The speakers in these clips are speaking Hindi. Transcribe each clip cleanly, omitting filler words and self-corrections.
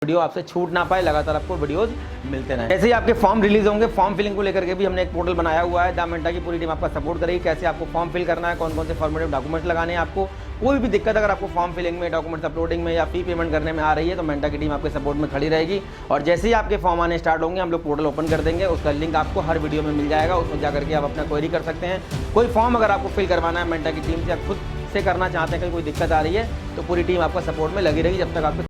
वीडियो आपसे छूट ना पाए, लगातार आपको वीडियोस मिलते रहें। जैसे ही आपके फॉर्म रिलीज होंगे, फॉर्म फिलिंग को लेकर के भी हमने एक पोर्टल बनाया हुआ है। द मेंटा की पूरी टीम आपका सपोर्ट करेगी, कैसे आपको फॉर्म फिल करना है, कौन कौन से फॉर्मेटिव डॉक्यूमेंट्स लगाने हैं। आपको कोई भी दिक्कत अगर आपको फॉर्म फिलिंग में, डॉक्यूमेंट्स अपलोडिंग में या फी पेमेंट करने में आ रही है तो मेंटा की टीम आपके सपोर्ट में खड़ी रहेगी। और जैसे ही आपके फॉर्म आने स्टार्ट होंगे, हम लोग पोर्टल ओपन कर देंगे, उसका लिंक आपको हर वीडियो में मिल जाएगा। उसमें जाकर के आप अपना क्वेरी कर सकते हैं। कोई फॉर्म अगर आपको फिल करवाना है मेंटा की टीम से, आप खुद से करना चाहते हैं, कोई दिक्कत आ रही है तो पूरी टीम आपका सपोर्ट में लगी रहेगी जब तक आपके।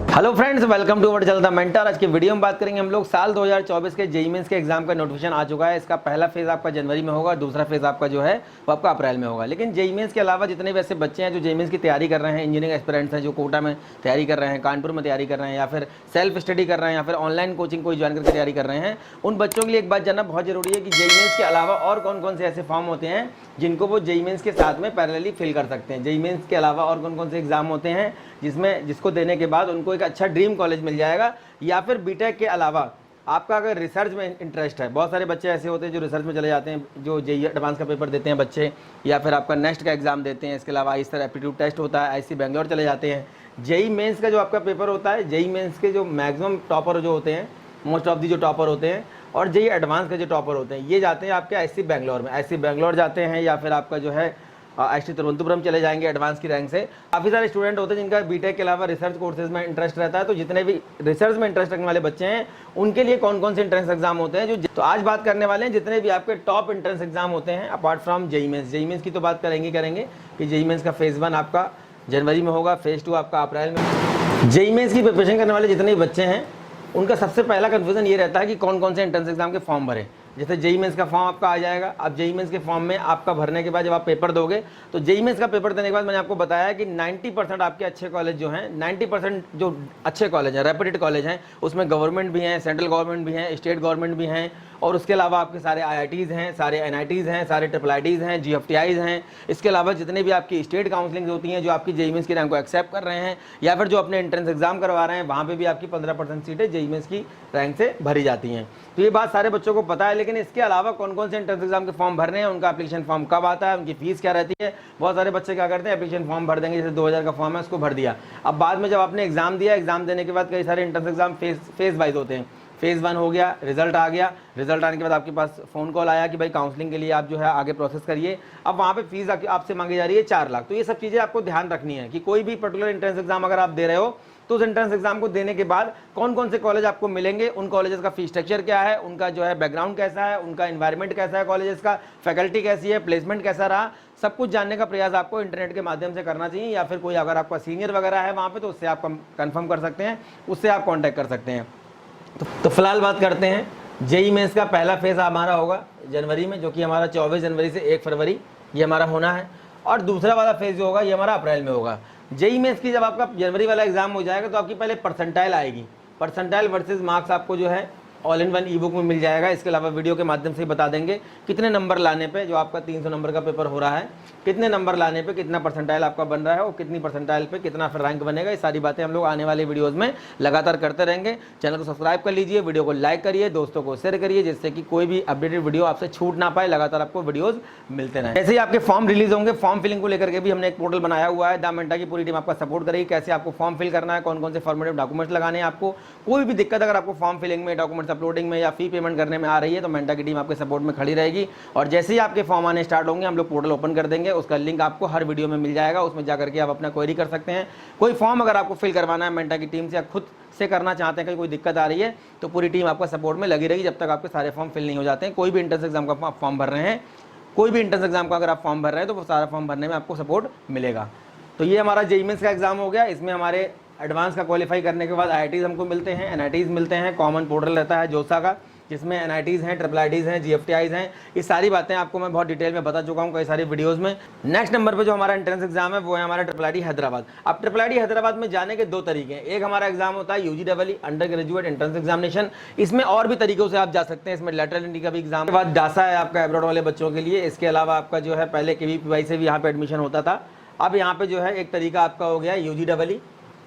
Hello friends, welcome to what चलता मेंटर। आज की वीडियो में बात करेंगे हम लोग साल 2024 के जेईई मेंस के एग्जाम का नोटिफिकेशन आ चुका है। इसका पहला फेज आपका जनवरी में होगा, दूसरा फेज आपका जो है वो आपका अप्रैल में होगा। लेकिन जेईई मेंस के अलावा जितने भी ऐसे बच्चे हैं जो जेईई मेंस की तैयारी कर रहे हैं, इंजीनियरिंग एस्पिरेंट्स हैं जो कोटा में तैयारी कर रहे हैं, कानपुर में तैयारी कर रहे हैं, या फिर सेल्फ स्टडी कर रहे हैं, या फिर ऑनलाइन कोचिंग कोई ज्वाइन करके तैयारी कर रहे हैं, उन बच्चों के लिए एक बात जानना बहुत जरूरी है कि जेईई मेंस के अलावा और कौन कौन से ऐसे फॉर्म होते हैं जिनको वो जेईई मेंस के साथ में पैरेलली फिल कर सकते हैं। जेईई मेंस के अलावा और कौन कौन से एग्जाम होते हैं जिसको देने के बाद उनको एक अच्छा ड्रीम कॉलेज मिल जाएगा। या फिर बीटेक के अलावा आपका अगर रिसर्च में इंटरेस्ट है, बहुत सारे बच्चे ऐसे होते हैं जो रिसर्च में चले जाते हैं, जो जेईई एडवांस का पेपर देते हैं बच्चे, या फिर आपका नेक्स्ट का एग्जाम देते हैं। इसके अलावा इस तरह एप्टीट्यूड टेस्ट होता है, आईसी बेंगलोर चले जाते हैं। जेईई मेंस का जो आपका पेपर होता है, जेईई मेंस के जो मैक्सिमम टॉपर जो होते हैं, मोस्ट ऑफ दी जो टॉपर होते हैं, और जेईई एडवांस के जो टॉपर होते हैं, ये जाते हैं आपके आईसी बेंगलोर में। आईसी बेंगलोर जाते हैं, या फिर आपका जो है आईटी तिरुवनंतपुरम चले जाएंगे एडवांस की रैंक से। काफ़ी सारे स्टूडेंट होते हैं जिनका बीटेक के अलावा रिसर्च कोर्सेज में इंटरेस्ट रहता है। तो जितने भी रिसर्च में इंटरेस्ट रखने वाले बच्चे हैं उनके लिए कौन कौन से एंट्रेंस एग्जाम होते हैं तो आज बात करने वाले हैं जितने भी आपके टॉप एंट्रेंस एग्जाम होते हैं apart from JEE Mains. JEE Mains की तो बात करेंगे कि जेईई मेंस का फेज़ 1 आपका जनवरी में होगा, फेज़ 2 आपका अप्रैल में। जेईई मेंस की प्रिपरेशन करने वाले जितने भी बच्चे हैं उनका सबसे पहला कन्फ्यूजन ये रहता है कि कौन कौन से एंट्रेंस एग्जाम के फॉर्म भरें। जैसे जेईई मेंस का फॉर्म आपका आ जाएगा, अब जेईई मेंस के फॉर्म में आपका भरने के बाद जब आप पेपर दोगे तो जेईई मेंस का पेपर देने के बाद मैंने आपको बताया कि 90% आपके अच्छे कॉलेज जो हैं, 90% जो अच्छे कॉलेज हैं, रेप्यूटेड कॉलेज हैं, उसमें गवर्नमेंट भी हैं, सेंट्रल गवर्नमेंट भी हैं, स्टेट गवर्नमेंट भी हैं, और उसके अलावा आपके सारे आईआईटीज़ हैं, सारे एनआईटीज़ हैं, सारे IIITs हैं, जीएफटीआईज़ हैं। इसके अलावा जितने भी आपकी स्टेट काउंसलिंग होती हैं जो आपकी जेईई मेंस की रैंक को एक्सेप्ट कर रहे हैं, या फिर जो अपने एंट्रेंस एग्जाम करवा रहे हैं, वहाँ पे भी आपकी 15% सीटें जेईई मेंस की रैंक से भरी जाती हैं। तो ये बात सारे बच्चों को पता है। लेकिन इसके अलावा कौन कौन से एंट्रेंस एग्जाम के फॉर्म भरने हैं, उनका एप्लीकेशन फॉर्म कब आता है, उनकी फीस क्या रहती है। बहुत सारे बच्चे क्या करते हैं, एप्लीकेशन फॉर्म भर देंगे, जैसे 2000 का फॉर्म है उसको भर दिया। अब बाद में जब आपने एग्जाम दिया, एग्जाम देने के बाद कई सारे एंट्रेंस एग्जाम फेज वाइज होते हैं। फेज़ 1 हो गया, रिजल्ट आ गया, रिजल्ट आने के बाद आपके पास फ़ोन कॉल आया कि भाई काउंसलिंग के लिए आप जो है आगे प्रोसेस करिए। अब वहाँ पे फीस आपसे मांगी जा रही है 4 लाख। तो ये सब चीज़ें आपको ध्यान रखनी है कि कोई भी पर्टिकुलर एंट्रेंस एग्जाम अगर आप दे रहे हो तो उस एंट्रेंस एग्जाम को देने के बाद कौन कौन से कॉलेज आपको मिलेंगे, उन कॉलेजेस का फीस स्ट्रक्चर क्या है, उनका जो है बैकग्राउंड कैसा है, उनका इन्वायरमेंट कैसा है, कॉलेजेस का फैकल्टी कैसी है, प्लेसमेंट कैसा रहा, सब कुछ जानने का प्रयास आपको इंटरनेट के माध्यम से करना चाहिए। या फिर कोई अगर आपका सीनियर वगैरह है वहाँ पर तो उससे आप कन्फर्म कर सकते हैं, उससे आप कॉन्टैक्ट कर सकते हैं। तो फिलहाल बात करते हैं जेईई मेंस का पहला फेज़ हमारा होगा जनवरी में, जो कि हमारा 24 जनवरी से 1 फरवरी ये हमारा होना है। और दूसरा वाला फेज़ जो होगा ये हमारा अप्रैल में होगा। जेईई मेंस की जब आपका जनवरी वाला एग्जाम हो जाएगा तो आपकी पहले परसेंटाइल आएगी, परसेंटाइल वर्सेस मार्क्स आपको जो है all in one E book में मिल जाएगा। इसके अलावा वीडियो के माध्यम से बता देंगे कितने नंबर लाने पे, जो आपका 300 नंबर का पेपर हो रहा है, कितने नंबर लाने पे कितना परसेंटाइल आपका बन रहा है और कितनी परसेंटाइल पे कितना फिर रैंक बनेगा। ये सारी बातें हम लोग आने वाले वीडियोस में लगातार करते रहेंगे। चैनल को सब्सक्राइब कर लीजिए, वीडियो को लाइक करिए, दोस्तों को शेयर करिए, जिससे कि कोई भी अपडेटेड वीडियो आपसे छूट ना पाए, लगातार आपको वीडियोज मिलते रहें। जैसे ही आपके फॉर्म रिलीज होंगे, फॉर्म फिलिंग को लेकर के भी हमने एक पोर्टल बनाया हुआ है। द मेंटा की पूरी टीम आपका सपोर्ट करेगी, कैसे आपको फॉर्म फिल करना है, कौन कौन से फॉर्मेटिव डॉक्यूमेंट्स लगाने हैं। आपको कोई भी दिक्कत अगर आपको फॉर्म फिलिंग में, डॉक्यूमेंट्स अपलोडिंग में या फी पेमेंट करने में आ रही है तो मेंटा की टीम आपके सपोर्ट में खड़ी रहेगी। और जैसे ही आपके फॉर्म आने स्टार्ट होंगे, हम लोग पोर्टल ओपन कर देंगे, उसका लिंक आपको हर वीडियो में मिल जाएगा। उसमें जाकर के आप अपना क्वेरी कर सकते हैं। कोई फॉर्म अगर आपको फिल करवाना है मेंटा की टीम से, आप खुद से करना चाहते हैं, कोई दिक्कत आ रही है तो पूरी टीम आपका सपोर्ट में लगी रहेगी जब तक आपके सारे फॉर्म फिल नहीं हो जाते हैं। कोई भी एंट्रेंस एग्जाम का फॉर्म भर रहे हैं, कोई भी एंट्रेंस एग्जाम का अगर आप फॉर्म भर रहे हैं तो वो सारा फॉर्म भरने में आपको सपोर्ट मिलेगा। तो ये हमारा जेईई मेंस का एग्जाम हो गया। इसमें हमारे एडवांस का क्वालिफाई करने के बाद आईआईटीज़ हमको मिलते हैं, एनआईटीज़ मिलते हैं, कॉमन पोर्टल रहता है जोसा का, जिसमें एनआईटीज़ हैं, IIITs हैं, जीएफटीआईज़ हैं। ये सारी बातें आपको मैं बहुत डिटेल में बता चुका हूँ कई सारी वीडियोस में। नेक्स्ट नंबर पे जो हमारा एंट्रेंस एग्जाम है वो है हमारा IIIT हैदराबाद। अब IIIT हैदराबाद में जाने के 2 तरीके हैं। एक हमारा एग्जाम होता है UGEE under graduate entrance examination. इसमें और भी तरीकों से आप जा सकते हैं। इसमें लेटरल एंट्री का भी एग्जाम के बाद डासा है आपका एब्रॉड वाले बच्चों के लिए। इसके अलावा आपका जो है पहले KVPY से भी यहाँ पे एडमिशन होता था। अब यहाँ पे जो है एक तरीका आपका हो गया UGEE,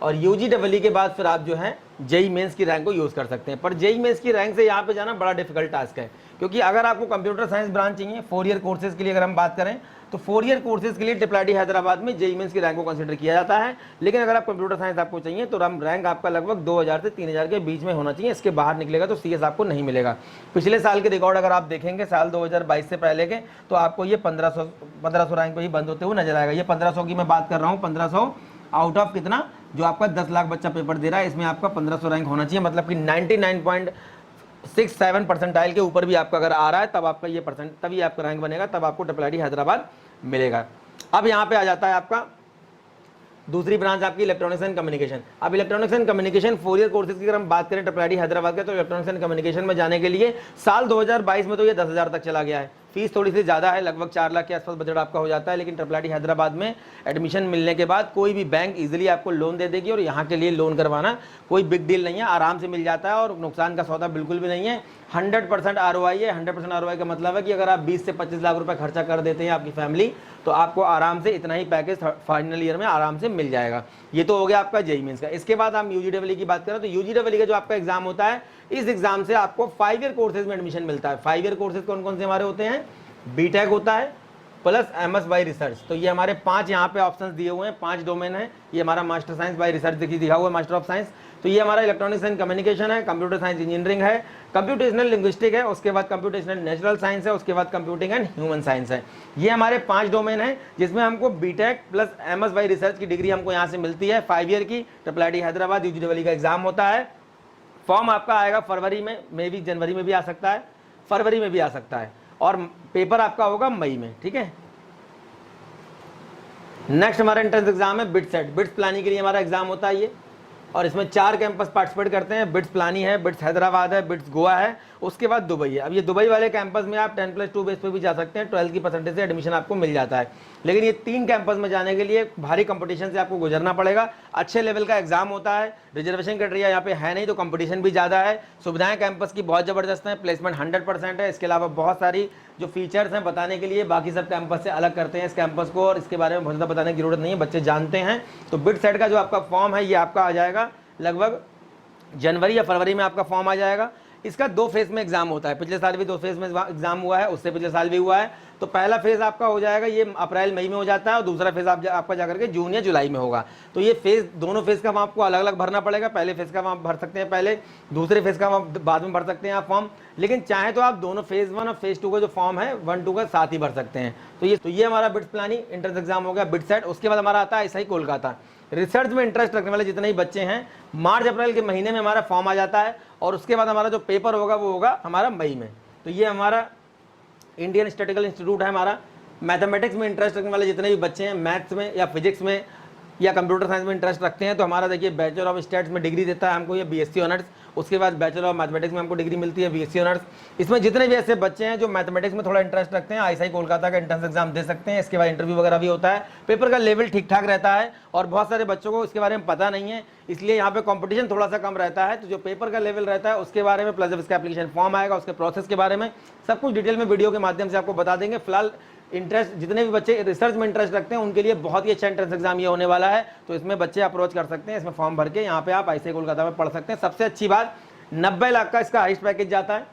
और UGEE के बाद फिर आप जो है जेईई मेंस की रैंक को यूज़ कर सकते हैं। पर जेईई मेंस की रैंक से यहाँ पे जाना बड़ा डिफिकल्ट टास्क है, क्योंकि अगर आपको कंप्यूटर साइंस ब्रांच चाहिए 4 ईयर कोर्सेज के लिए अगर हम बात करें तो 4 ईयर कोर्सेज के लिए ट्रिपल हैदराबाद में जेईई मेंस की रैंक को कंसीडर किया जाता है। लेकिन अगर आप कंप्यूटर साइंस आपको चाहिए तो रैंक आपका लगभग 2000 से 3000 के बीच में होना चाहिए, इसके बाहर निकलेगा तो सीएस आपको नहीं मिलेगा। पिछले साल के रिकॉर्ड अगर आप देखेंगे साल 2022 से पहले के, तो आपको ये 1500 रैंक पे ही बंद होते हुए नजर आएगा। ये 1500 की मैं बात कर रहा हूँ, 1500 आउट ऑफ कितना, जो आपका 10 लाख बच्चा पेपर दे रहा है, इसमें आपका 1500 रैंक होना चाहिए। मतलब कि 99.67 परसेंटाइल के ऊपर भी आपका अगर आ रहा है तब आपका ये तभी आपका रैंक बनेगा, तब आपको ट्रिपल हैदराबाद मिलेगा। अब यहाँ पे आ जाता है आपका दूसरी ब्रांच आपकी इलेक्ट्रॉनिक्स एंड कम्युनिकेशन। अब electronics and communication 4 year courses की अगर हम बात करें ट्रिपल हैदराबाद के, तो इलेक्ट्रॉनिक्स एंड कम्युनिकेशन में जाने के लिए साल 2022 में तो ये 10,000 तक चला गया है। फीस थोड़ी सी ज़्यादा है, लगभग 4 लाख के आसपास बजट आपका हो जाता है। लेकिन ट्रिपल हैदराबाद में एडमिशन मिलने के बाद कोई भी बैंक इजीली आपको लोन दे देगी, और यहाँ के लिए लोन करवाना कोई बिग डील नहीं है, आराम से मिल जाता है और नुकसान का सौदा बिल्कुल भी नहीं है। 100% ROI है। 100% ROI का मतलब है कि अगर आप 20 से 25 लाख रुपए खर्चा कर देते हैं आपकी फैमिली, तो आपको आराम से इतना ही पैकेज फाइनल ईयर में आराम से मिल जाएगा। ये तो हो गया आपका जेईई मेंस का। इसके बाद हम यूजीडब्ल्यू की बात करें तो यूजीडब्ल्यू का जो आपका एग्जाम होता है, इस एग्जाम से आपको 5 ईयर कोर्सेज में एडमिशन मिलता है। 5 ईयर कोर्सेज कौन कौन से हमारे होते हैं? बीटेक होता है प्लस MS बाय रिसर्च। तो ये हमारे 5 यहाँ पे ऑप्शंस दिए हुए हैं, 5 डोमेन है। ये हमारा मास्टर साइंस बाय रिसर्च देखिए दिखा हुआ है, मास्टर ऑफ साइंस। तो ये हमारा इलेक्ट्रॉनिक्स एंड कम्युनिकेशन है, कंप्यूटर साइंस इंजीनियरिंग है, कंप्यूटेशनल लिंग्विस्टिक है, उसके बाद कंप्यूटेशनल नेचुरल साइंस है, उसके बाद कंप्यूटिंग एंड ह्यूमन साइंस है। ये हमारे 5 डोमेन है, जिसमें हमको BTech plus MS by research की डिग्री हमको यहाँ से मिलती है। 5 ईयर की ट्रिपल हैदराबाद यूजीडब्ल्यू का एग्जाम होता है। फॉर्म आपका आएगा फरवरी में भी जनवरी में भी आ सकता है, फरवरी में भी आ सकता है, और पेपर आपका होगा मई में। ठीक है। नेक्स्ट हमारा एंट्रेंस एग्जाम है बिट्स सेट। बिट्स प्लानी के लिए हमारा एग्जाम होता है ये, और इसमें 4 कैंपस पार्टिसिपेट करते हैं। बिट्स प्लानी है, बिट्स हैदराबाद है, बिट्स गोवा है, उसके बाद दुबई है। अब ये दुबई वाले कैंपस में आप 10+2 बेस पे भी जा सकते हैं, 12 की परसेंटेज से एडमिशन आपको मिल जाता है। लेकिन ये 3 कैंपस में जाने के लिए भारी कंपटीशन से आपको गुजरना पड़ेगा। अच्छे लेवल का एग्जाम होता है, रिजर्वेशन क्राइटेरिया यहाँ पे है नहीं, तो कंपटीशन भी ज़्यादा है। सुविधाएं कैंपस की बहुत ज़बरदस्त हैं, प्लेसमेंट 100% है। इसके अलावा बहुत सारी जो फीचर्स हैं बताने के लिए, बाकी सब कैंपस से अलग करते हैं इस कैंपस को, और इसके बारे में बहुत ज़्यादा बताने की जरूरत नहीं है, बच्चे जानते हैं। तो बिट्स सेट का जो आपका फॉर्म है ये आपका आ जाएगा लगभग जनवरी या फरवरी में आपका फॉर्म आ जाएगा। इसका 2 फेज में एग्जाम होता है। पिछले साल भी 2 फेज में एग्जाम हुआ है, उससे पिछले साल भी हुआ है। तो पहला फेज आपका हो जाएगा ये अप्रैल मई में हो जाता है, और दूसरा फेज आपका जाकर के जून या जुलाई में होगा। तो ये फेज, दोनों फेज का आपको अलग अलग भरना पड़ेगा। पहले फेज का आप भर सकते हैं पहले, दूसरे फेज का बाद में भर सकते हैं आप फॉर्म। लेकिन चाहे तो आप दोनों फेज 1 और फेज 2 का जो फॉर्म है 1-2 का साथ ही भर सकते हैं। तो ये हमारा बिट्स प्लानिंग एंट्रेंस एग्जाम हो गया, बिट्स सेट। उसके बाद हमारा आता है ऐसा ही कोलकाता। रिसर्च में इंटरेस्ट रखने वाले जितने ही बच्चे हैं, मार्च अप्रैल के महीने में हमारा फॉर्म आ जाता है, और उसके बाद हमारा जो पेपर होगा वो होगा हमारा मई में। तो ये हमारा इंडियन स्टैटिस्टिकल इंस्टीट्यूट है हमारा। मैथमेटिक्स में इंटरेस्ट रखने वाले जितने भी बच्चे हैं, मैथ्स में या फिजिक्स में या कंप्यूटर साइंस में इंटरेस्ट रखते हैं, तो हमारा देखिए बैचलर ऑफ स्टैट्स में डिग्री देता है हमको ये BSc ऑनर्स। उसके बाद बैचलर ऑफ मैथमेटिक्स में हमको डिग्री मिलती है BSc ऑनर्स। इसमें जितने भी ऐसे बच्चे हैं जो मैथमेटिक्स में थोड़ा इंटरेस्ट रखते हैं, ISI कोलकाता का एंट्रेंस एग्जाम दे सकते हैं। इसके बाद इंटरव्यू वगैरह भी होता है। पेपर का लेवल ठीक ठाक रहता है, और बहुत सारे बच्चों को इसके बारे में पता नहीं है, इसलिए यहाँ पे कंपटीशन थोड़ा सा कम रहता है। तो जो पेपर का लेवल रहता है उसके बारे में, प्लस जब इसका एप्लीकेशन फॉर्म आएगा उसके प्रोसेस के बारे में सब कुछ डिटेल में वीडियो के माध्यम से आपको बता देंगे। फिलहाल इंटरेस्ट जितने भी बच्चे रिसर्च में इंटरेस्ट रखते हैं उनके लिए बहुत ही अच्छा एंट्रेंस एग्जाम ये होने वाला है। तो इसमें बच्चे अप्रोच कर सकते हैं, इसमें फॉर्म भर के यहाँ पे आप ISI कोलकाता में पढ़ सकते हैं। सबसे अच्छी बात 90 लाख का इसका हाईएस्ट पैकेज जाता है।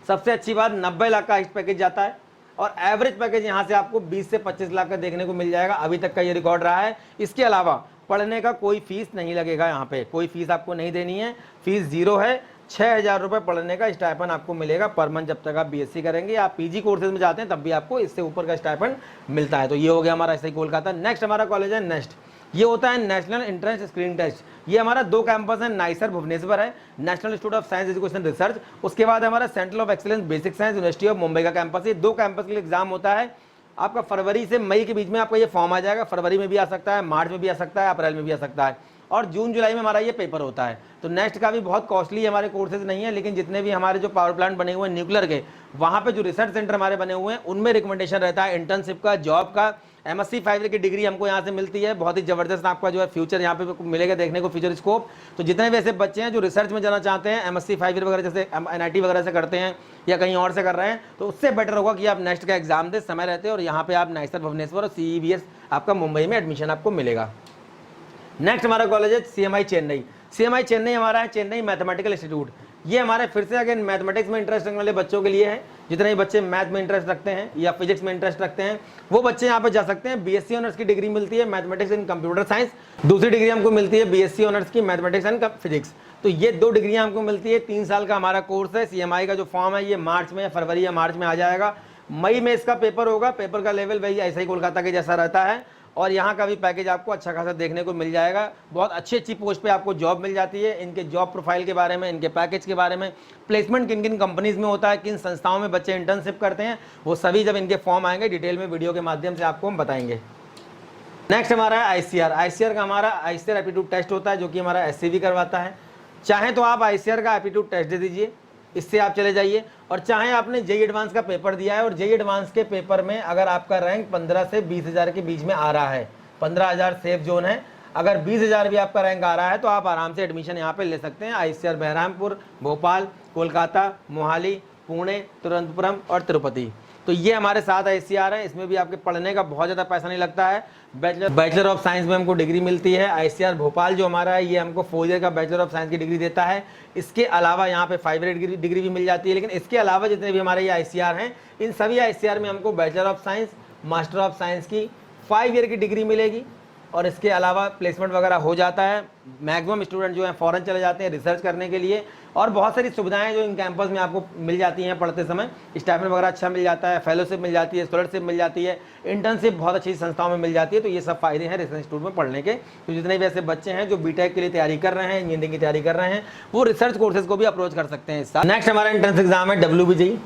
सबसे अच्छी बात 90 लाख का हाईएस्ट पैकेज जाता है, और एवरेज पैकेज यहाँ से आपको 20 से 25 लाख का देखने को मिल जाएगा। अभी तक का ये रिकॉर्ड रहा है। इसके अलावा पढ़ने का कोई फीस नहीं लगेगा, यहाँ पे कोई फीस आपको नहीं देनी है, फीस 0 है। 6,000 रुपये पढ़ने का स्टाइपेंड आपको मिलेगा पर मंथ जब तक आप BSc करेंगे। आप PG कोर्सेज में जाते हैं तब भी आपको इससे ऊपर का स्टाइपेंड मिलता है। तो ये हो गया हमारा ISI कोलकाता। नेक्स्ट हमारा कॉलेज है नेस्ट। ये होता है नेशनल एंट्रेंस स्क्रीनिंग टेस्ट। ये हमारा 2 कैंपस है, नाइसर भुवनेश्वर है, national institute of science education research. उसके बाद हमारा centre of excellence basic science university of Mumbai का कैंपस। ये 2 कैंपस के लिए एग्जाम होता है आपका। फरवरी से मई के बीच में आपका ये फॉर्म आ जाएगा। फरवरी में भी आ सकता है, मार्च में भी आ सकता है, अप्रैल में भी आ सकता है, और जून जुलाई में हमारा ये पेपर होता है। तो नेक्स्ट का भी बहुत कॉस्टली हमारे कोर्सेज नहीं है, लेकिन जितने भी हमारे जो पावर प्लांट बने हुए हैं न्यूक्लियर के, वहाँ पे जो रिसर्च सेंटर हमारे बने हुए हैं उनमें रिकमेंडेशन रहता है इंटर्नशिप का, जॉब का। MSc 5 ईयर की डिग्री हमको यहाँ से मिलती है। बहुत ही जबरदस्त आपका जो है फ्यूचर यहाँ पे मिलेगा देखने को, फ्यूचर स्कोप। तो जितने भी ऐसे बच्चे हैं जो रिसर्च में जाना चाहते हैं, MSc 5 ईयर वगैरह जैसे NIT वगैरह से करते हैं या कहीं और से कर रहे हैं, तो उससे बेटर होगा कि आप नेक्स्ट का एग्जाम दे, समय रहते हैं, और यहाँ पे आप नाइसर भुवनेश्वर और CEBS आपका मुंबई में एडमिशन आपको मिलेगा। नेक्स्ट हमारा कॉलेज है CMI चेन्नई। CMI चेन्नई हमारा है चेन्नई मैथमेटिकल इंस्टीट्यूट। ये हमारे फिर से अगेन मैथमेटिक्स में इंटरेस्ट रखने वाले बच्चों के लिए है। जितने भी बच्चे मैथ में इंटरेस्ट रखते हैं या फिजिक्स में इंटरेस्ट रखते हैं वो बच्चे यहाँ पे जा सकते हैं। बीएससी ऑनर्स की डिग्री मिलती है मैथमेटिक्स एंड कंप्यूटर साइंस, दूसरी डिग्री हमको मिलती है बीएससी ऑनर्स की मैथमेटिक्स एंड फिजिक्स। तो ये 2 डिग्रियां हमको मिलती है। 3 साल का हमारा कोर्स है। सीएमआई का जो फॉर्म है ये मार्च में या फरवरी या मार्च में आ जाएगा। मई में इसका पेपर होगा। पेपर का लेवल वही ऐसा ही कोलकाता के जैसा रहता है और यहाँ का भी पैकेज आपको अच्छा खासा देखने को मिल जाएगा। बहुत अच्छी पोस्ट पे आपको जॉब मिल जाती है। इनके जॉब प्रोफाइल के बारे में, इनके पैकेज के बारे में, प्लेसमेंट किन किन कंपनीज में होता है, किन संस्थाओं में बच्चे इंटर्नशिप करते हैं, वो सभी जब इनके फॉर्म आएंगे डिटेल में वीडियो के माध्यम से आपको हम बताएंगे। नेक्स्ट हमारा है आईसीआर। आईसीआर का हमारा आईसीआर एप्टीट्यूड टेस्ट होता है जो कि हमारा एससीबी करवाता है। चाहे तो आप आईसीआर का एप्टीट्यूड टेस्ट दे दीजिए, इससे आप चले जाइए, और चाहे आपने जेई एडवांस का पेपर दिया है और जेई एडवांस के पेपर में अगर आपका रैंक 15 से 20,000 के बीच में आ रहा है, 15,000 सेफ जोन है, अगर 20,000 भी आपका रैंक आ रहा है तो आप आराम से एडमिशन यहाँ पे ले सकते हैं। आईसीआर बहरामपुर, भोपाल, कोलकाता, मोहाली, पुणे, तिरुवनंतपुरम और तिरुपति। तो ये हमारे 7 आईसीआर हैं। इसमें भी आपके पढ़ने का बहुत ज़्यादा पैसा नहीं लगता है। बैचलर ऑफ साइंस में हमको डिग्री मिलती है। आईसीआर भोपाल जो हमारा है ये हमको 4 ईयर का बैचलर ऑफ साइंस की डिग्री देता है। इसके अलावा यहाँ पे 5 ईयर डिग्री भी मिल जाती है। लेकिन इसके अलावा जितने भी हमारे ये आईसीआर हैं इन सभी आईसीआर में हमको bachelor of science, master of science की 5 ईयर की डिग्री मिलेगी और इसके अलावा प्लेसमेंट वगैरह हो जाता है। मैक्सिमम स्टूडेंट जो हैं फॉरेन चले जाते हैं रिसर्च करने के लिए और बहुत सारी सुविधाएं जो इन कैंपस में आपको मिल जाती हैं पढ़ते समय। स्टाइपेंड वगैरह अच्छा मिल जाता है, फेलोशिप मिल जाती है, स्कॉलरशिप मिल जाती है, इंटर्नशिप बहुत अच्छी संस्थाओं में मिल जाती है। तो ये सब फायदे हैं रिसर्च इंस्टीट्यूट में पढ़ने के। तो जितने भी ऐसे बच्चे हैं जो बीटेक के लिए तैयारी कर रहे हैं, इंजीनियरिंग की तैयारी कर रहे हैं, वो रिसर्च कोर्सेज को भी अप्रोच कर सकते हैं इस साल। नेक्स्ट हमारा एंट्रेंस एग्जाम है WBJEE।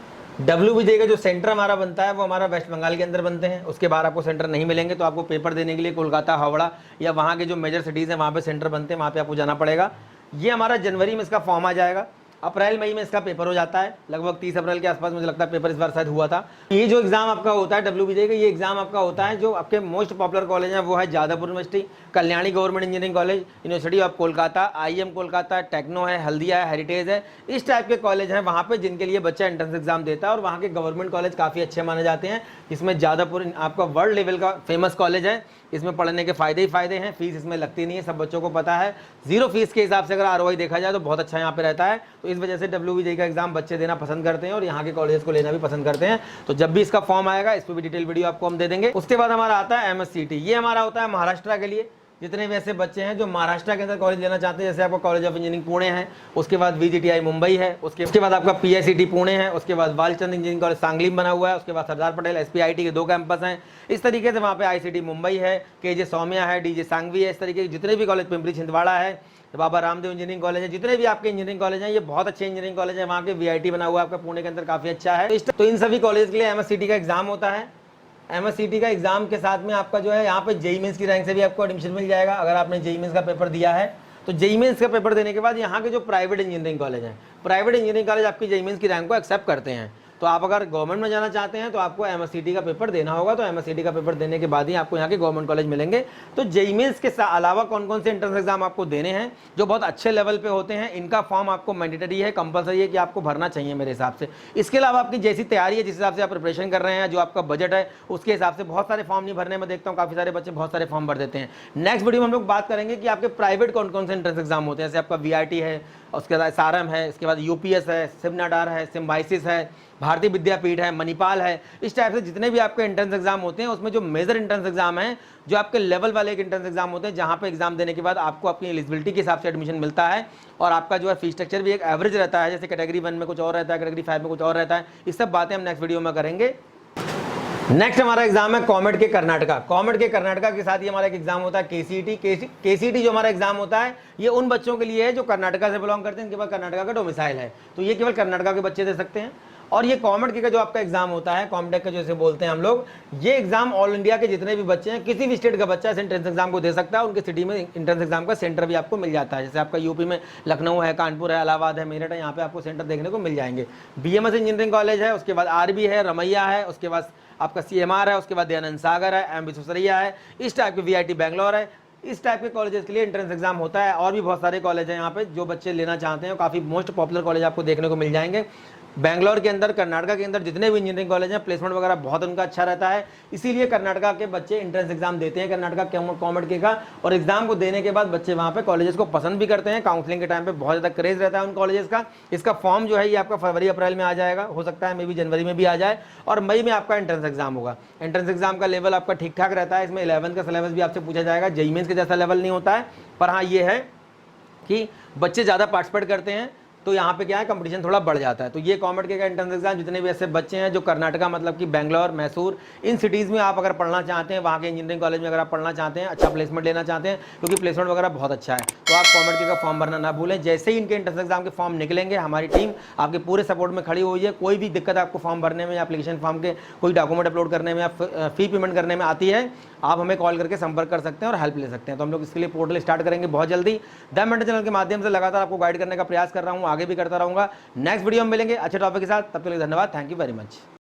WBJEE का जो सेंटर हमारा बनता है वो हमारा वेस्ट बंगाल के अंदर बनते हैं। उसके बाद आपको सेंटर नहीं मिलेंगे तो आपको पेपर देने के लिए कोलकाता, हावड़ा या वहाँ के जो मेजर सिटीज़ हैं वहाँ पे सेंटर बनते हैं, वहाँ पे आपको जाना पड़ेगा। ये हमारा जनवरी में इसका फॉर्म आ जाएगा। अप्रैल मई में इसका पेपर हो जाता है। लगभग 30 अप्रैल के आसपास मुझे लगता है पेपर इस बार शायद हुआ था। ये जो एग्जाम आपका होता है WBJEE का, ये एग्जाम आपका होता है जो आपके मोस्ट पॉपुलर कॉलेज है वो है Jadavpur university, Kalyani government engineering college, university of Kolkata, IIM Kolkata, techno है, हल्दिया है, हेरिटेज है। इस टाइप के कॉलेज हैं वहाँ पे जिनके लिए बच्चा एंट्रेंस एग्जाम देता है और वहाँ के गवर्नमेंट कॉलेज काफ़ी अच्छे माने जाते हैं। इसमें जादवपुर आपका वर्ल्ड लेवल का फेमस कॉलेज है। इसमें पढ़ने के फायदे ही फायदे हैं। फीस इसमें लगती नहीं है, सब बच्चों को पता है। 0 फीस के हिसाब से अगर ROI देखा जाए तो बहुत अच्छा यहाँ पे रहता है। तो इस वजह से WBJEE का एग्जाम बच्चे देना पसंद करते हैं और यहाँ के कॉलेज को लेना भी पसंद करते हैं। तो जब भी इसका फॉर्म आएगा इस पर भी डिटेल वीडियो आपको हम दे देंगे। उसके बाद हमारा आता है MSCT। ये हमारा होता है महाराष्ट्र के लिए। जितने भी ऐसे बच्चे हैं जो महाराष्ट्र के अंदर कॉलेज लेना चाहते हैं, जैसे आपका कॉलेज ऑफ इंजीनियरिंग पुणे है, उसके बाद VGTI मुंबई है, उसके बाद आपका PICT पुणे है, उसके बाद बालचंद इंजीनियरिंग कॉलेज सांगली में बना हुआ है, उसके बाद सरदार पटेल SPIT के 2 कैंपस हैं। इस तरीके से वहाँ पे ICT मुंबई है, KJ सौम्या है, DJ सांगवी है। इस तरीके के जितने भी कॉलेज, पिंपरी छिंदवाड़ा है, बाबा रामदेव इंजीनियरिंग कॉलेज है, जितने भी आपके इंजीनियरिंग कॉलेज हैं ये बहुत अच्छे इंजीनियरिंग कॉलेज है। वहाँ के VIT बना हुआ है आपका पुणे के अंदर काफ़ी अच्छा है। तो इन सभी कॉलेज के लिए MSCT का एग्जाम होता है। MSCT का एग्जाम के साथ में आपका जो है यहाँ पे JEE मेंस की रैंक से भी आपको एडमिशन मिल जाएगा। अगर आपने JEE मेंस का पेपर दिया है तो JEE मेंस का पेपर देने के बाद यहाँ के जो प्राइवेट इंजीनियरिंग कॉलेज हैं, प्राइवेट इंजीनियरिंग कॉलेज आपकी JEE मेंस की रैंक को एक्सेप्ट करते हैं। तो आप अगर गवर्नमेंट में जाना चाहते हैं तो आपको MSCT का पेपर देना होगा। तो MSCT का पेपर देने के बाद ही आपको यहाँ के गवर्नमेंट कॉलेज मिलेंगे। तो JEE मेंस के अलावा कौन कौन से एंट्रेंस एग्जाम आपको देने हैं जो बहुत अच्छे लेवल पे होते हैं, इनका फॉर्म आपको मैंडेटरी है, कंपलसरी है कि आपको भरना चाहिए मेरे हिसाब से। इसके अलावा आपकी जैसी तैयारी है, जिस हिसाब से आप प्रिपरेशन कर रहे हैं, जो आपका बजट है उसके हिसाब से बहुत सारे फॉर्म नहीं भरने में देखता हूँ काफ़ी सारे बच्चे बहुत सारे फॉर्म भर देते हैं। नेक्स्ट वीडियो में हम लोग बात करेंगे कि आपके प्राइवेट कौन कौन से एंट्रेंस एग्जाम होते हैं। जैसे आपका VIT है, उसके बाद SRM है, इसके बाद UPS है, सिमनाडार है, सिम्बाइसिस है, भारतीय विद्यापीठ है, मणिपाल है। इस टाइप से जितने भी आपके एंट्रेंस एग्जाम होते हैं उसमें जो मेजर एंट्रेंस एग्जाम है, जो आपके लेवल वाले एक एंट्रेंस एग्जाम होते हैं जहां पे एग्जाम देने के बाद आपको अपनी एलिजिबिलिटी के हिसाब से एडमिशन मिलता है और आपका जो है फीस स्ट्रक्चर भी एक एवरेज रहता है। जैसे कैटेगरी 1 में कुछ और रहता है, कैटेगरी 5 में कुछ और रहता है। इस सब बातें हम नेक्स्ट वीडियो में करेंगे। नेक्स्ट हमारा एग्जाम है कॉमेट के कर्नाटका। कॉमेट के कर्नाटका के साथ ही हमारा एक एग्जाम होता है KCET जो हमारा एग्जाम होता है ये उन बच्चों के लिए है जो कर्नाटका से बिलोंग करते हैं, इनके पास कर्नाटका का डोमिसाइल है। तो ये केवल कर्नाटका के बच्चे दे सकते हैं। और ये कॉमेट के का जो आपका एग्जाम होता है, कॉमटेक का जैसे बोलते हैं हम लोग, ये एग्जाम ऑल इंडिया के जितने भी बच्चे हैं, किसी भी स्टेट का बच्चा इस एंट्रेंस एग्जाम को दे सकता है। उनके सिटी में एंट्रेंस एग्जाम का सेंटर भी आपको मिल जाता है। जैसे आपका यूपी में लखनऊ है, कानपुर है, इलाहाबाद है, मेरठ है, यहाँ पे आपको सेंटर देखने को मिल जाएंगे। BMS इंजीनियरिंग कॉलेज है, उसके बाद RB है, रमैया है, उसके बाद आपका CMR है, उसके बाद दयानंद सागर है, M विश्वेश्वरैया है, इस टाइप के VIT बैंगलोर है। इस टाइप के कॉलेजेस के लिए एंट्रेंस एग्जाम होता है। और भी बहुत सारे कॉलेज हैं यहाँ पे जो बच्चे लेना चाहते हैं, काफ़ी मोस्ट पॉपुलर कॉलेज आपको देखने को मिल जाएंगे। बेंगलोर के अंदर, कर्नाटका के अंदर जितने भी इंजीनियरिंग कॉलेज हैं, प्लेसमेंट वगैरह बहुत उनका अच्छा रहता है। इसीलिए कर्नाटका के बच्चे एंट्रेंस एग्जाम देते हैं कर्नाटका कॉमेड के का, और एग्जाम को देने के बाद बच्चे वहाँ पे कॉलेजेस को पसंद भी करते हैं। काउंसलिंग के टाइम पे बहुत ज़्यादा क्रेज रहता है उन कॉलेजेस का। इसका फॉर्म जो है ये आपका फरवरी अप्रैल में आ जाएगा, हो सकता है मे भी जनवरी में भी आ जाए, और मई में आपका एंट्रेंस एग्जाम होगा। एंट्रेंस एग्जाम का लेवल आपका ठीक ठाक रहता है। इसमें 11 का सिलेबस भी आपसे पूछा जाएगा। जेईई मेंस के जैसा लेवल नहीं होता है, पर हाँ ये है कि बच्चे ज़्यादा पार्टिसिपेट करते हैं, तो यहाँ पे क्या है, कंपटीशन थोड़ा बढ़ जाता है। तो ये कॉमेड के एंट्रेंस एग्जाम जितने भी ऐसे बच्चे हैं जो कर्नाटका मतलब कि बेंगलोर, मैसूर, इन सिटीज़ में आप अगर पढ़ना चाहते हैं, वहाँ के इंजीनियरिंग कॉलेज में अगर आप पढ़ना चाहते हैं, अच्छा प्लेसमेंट लेना चाहते हैं, क्योंकि प्लेसमेंट वगैरह बहुत अच्छा है, तो आप कॉमेड के का फॉर्म भरना ना भूलें। जैसे ही इनके एंट्रेंस एग्जाम के फॉर्म निकलेंगे, हमारी टीम आपके पूरे सपोर्ट में खड़ी हुई है। कोई भी दिक्कत आपको फॉर्म भरने में या एप्लीकेशन फॉर्म के कोई डॉक्यूमेंट अपलोड करने में या फी पेमेंट करने में आती है, आप हमें कॉल करके संपर्क कर सकते हैं और हेल्प ले सकते हैं। तो हम लोग इसके लिए पोर्टल स्टार्ट करेंगे बहुत जल्दी। द मेंटर चैनल के माध्यम से लगातार आपको गाइड करने का प्रयास कर रहा हूँ, आगे भी करता रहूँगा। नेक्स्ट वीडियो में मिलेंगे अच्छे टॉपिक के साथ, तब तक के लिए धन्यवाद। Thank you very much.